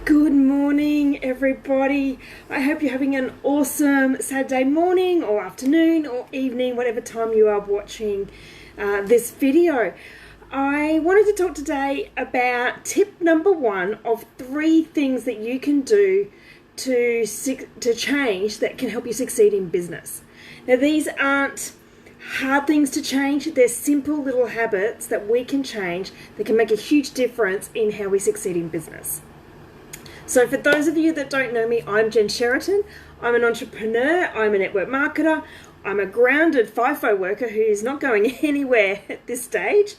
Good morning, everybody. I hope you're having an awesome Saturday morning or afternoon or evening, whatever time you are watching this video. I wanted to talk today about tip number 1 of 3 things that you can do to change that can help you succeed in business. Now, these aren't hard things to change. They're simple little habits that we can change that can make a huge difference in how we succeed in business. So for those of you that don't know me, I'm Jen Sheraton. I'm an entrepreneur, I'm a network marketer, I'm a grounded FIFO worker who's not going anywhere at this stage.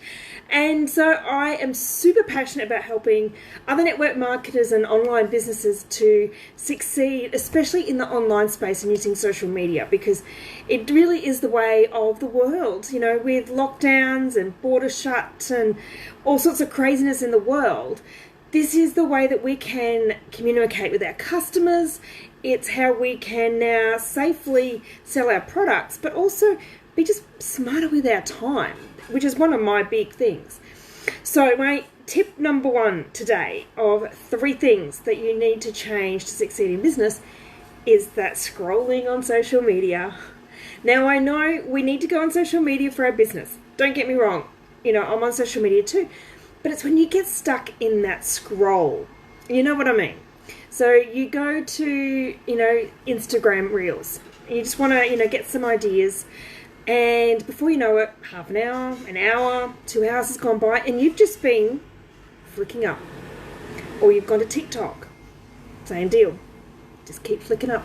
And so I am super passionate about helping other network marketers and online businesses to succeed, especially in the online space and using social media, because it really is the way of the world. You know, with lockdowns and borders shut and all sorts of craziness in the world, this is the way that we can communicate with our customers. It's how we can now safely sell our products, but also be just smarter with our time, which is one of my big things. So my tip number 1 today of 3 things that you need to change to succeed in business is that scrolling on social media. Now, I know we need to go on social media for our business. Don't get me wrong. You know, I'm on social media too. But it's when you get stuck in that scroll. You know what I mean? So you go to, Instagram Reels. You just want to, get some ideas. And before you know it, half an hour, 2 hours has gone by, and you've just been flicking up. Or you've gone to TikTok. Same deal. Just keep flicking up.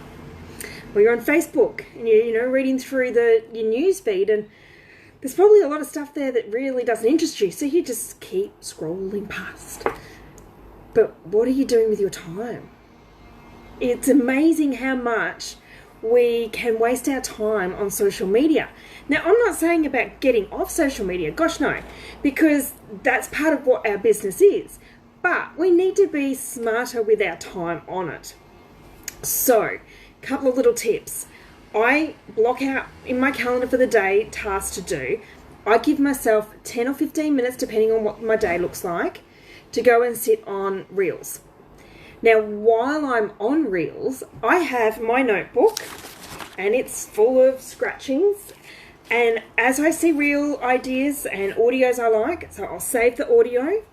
Or you're on Facebook and you're, reading through your news feed, and there's probably a lot of stuff there that really doesn't interest you, so you just keep scrolling past. But what are you doing with your time? It's amazing how much we can waste our time on social media. Now, I'm not saying about getting off social media, gosh no, because that's part of what our business is. But we need to be smarter with our time on it. So, a couple of little tips. I block out in my calendar for the day tasks to do. I give myself 10 or 15 minutes, depending on what my day looks like, to go and sit on Reels. Now, while I'm on Reels, I have my notebook and it's full of scratchings. And as I see reel ideas and audios I like, so I'll save the audio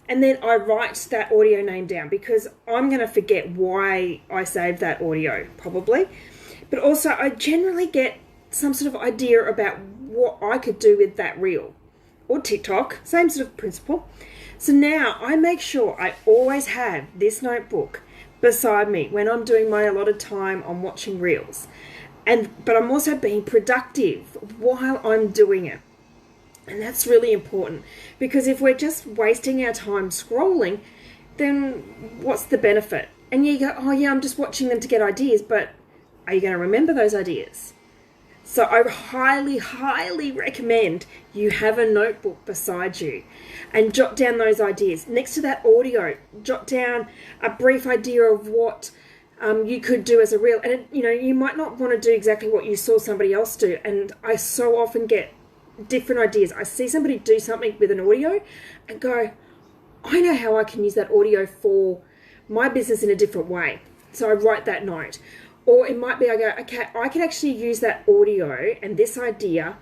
and then I write that audio name down, because I'm going to forget why I saved that audio, probably. But also, I generally get some sort of idea about what I could do with that reel. Or TikTok, same sort of principle. So now I make sure I always have this notebook beside me when I'm doing my allotted time on watching reels. But I'm also being productive while I'm doing it. And that's really important, because if we're just wasting our time scrolling, then what's the benefit? And you go, oh yeah, I'm just watching them to get ideas, but are you going to remember those ideas? So I highly, highly recommend you have a notebook beside you and jot down those ideas. Next to that audio, jot down a brief idea of what you could do as a reel. And, you might not want to do exactly what you saw somebody else do. And I so often get different ideas. I see somebody do something with an audio and go, I know how I can use that audio for my business in a different way. So I write that note. Or it might be I go, okay, I can actually use that audio and this idea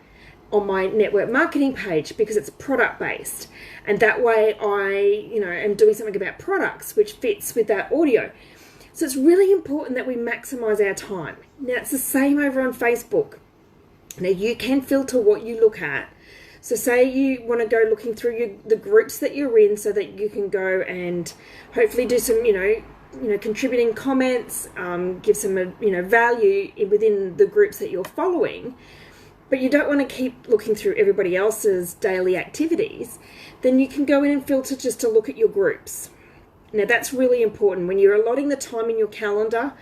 on my network marketing page because it's product based. And that way I, am doing something about products which fits with that audio. So it's really important that we maximize our time. Now, it's the same over on Facebook. Now, you can filter what you look at. So say you want to go looking through the groups that you're in so that you can go and hopefully do some, contributing comments, give some, value within the groups that you're following, but you don't want to keep looking through everybody else's daily activities, then you can go in and filter just to look at your groups. Now, that's really important when you're allotting the time in your calendar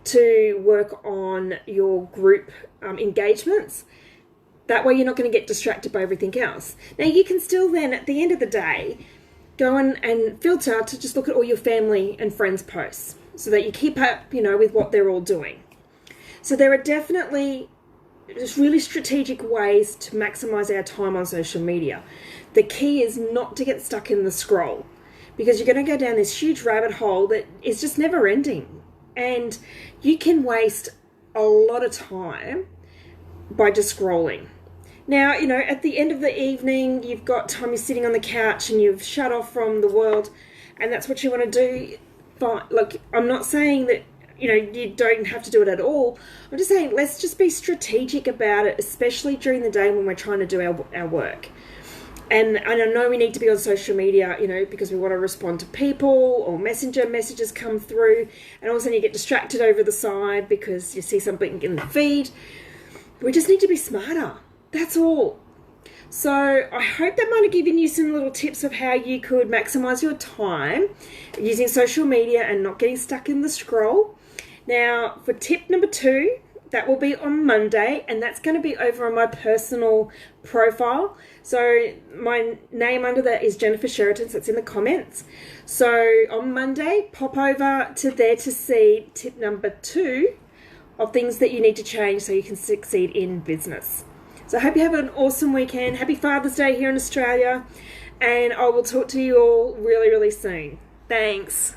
to work on your group engagements. That way you're not going to get distracted by everything else. Now, you can still then, at the end of the day, go and filter to just look at all your family and friends' posts so that you keep up, with what they're all doing. So there are definitely just really strategic ways to maximize our time on social media. The key is not to get stuck in the scroll, because you're going to go down this huge rabbit hole that is just never ending. And you can waste a lot of time by just scrolling. Now, you know, at the end of the evening, you've got time, you're sitting on the couch and you've shut off from the world, and that's what you want to do. But look, I'm not saying that, you know, you don't have to do it at all. I'm just saying, let's just be strategic about it, especially during the day when we're trying to do our work. And I know we need to be on social media, you know, because we want to respond to people, or messenger messages come through, and all of a sudden you get distracted over the side because you see something in the feed. We just need to be smarter. That's all. So I hope that might have given you some little tips of how you could maximize your time using social media and not getting stuck in the scroll. Now, for tip number 2, that will be on Monday, and that's going to be over on my personal profile. So my name under that is Jennifer Sheraton, so it's in the comments. So on Monday, pop over to there to see tip number 2 of things that you need to change so you can succeed in business. So I hope you have an awesome weekend. Happy Father's Day here in Australia. And I will talk to you all really, really soon. Thanks.